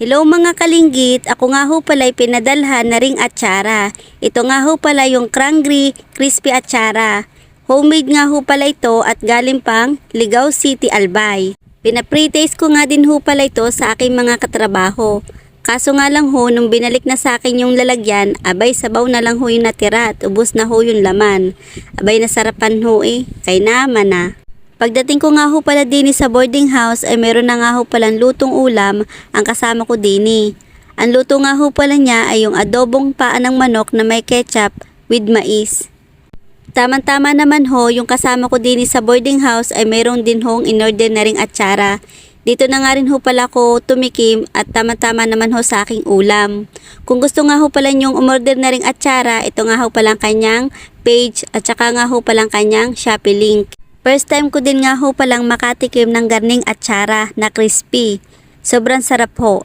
Hello mga kalinggit, ako nga ho pala ay pinadalhan na ring atsara. Ito nga ho pala yung Krangri Crispy Atsara. Homemade nga ho pala ito at galing pang Ligao City, Albay. Pina-pre-taste ko nga din ho pala ito sa aking mga katrabaho. Kaso nga lang ho, nung binalik na sa akin yung lalagyan, abay sabaw na lang ho yung natira at ubos na ho yung laman. Abay nasarapan ho kay naman na. Pagdating ko nga ho pala din sa boarding house ay meron na nga ho palang lutong ulam ang kasama ko din. Ang luto nga ho pala niya ay yung adobong paa ng manok na may ketchup with mais. Tama-tama naman ho, yung kasama ko din sa boarding house ay meron din hong in-order na ring atsara. Dito na nga rin ho pala ko tumikim at tama-tama naman ho sa aking ulam. Kung gusto nga ho pala nyong umorder na ring atsara, ito nga ho palang kanyang page at saka nga ho palang kanyang Shopee link. First time ko din nga ho palang makatikim ng garning atsara na crispy. Sobrang sarap ho.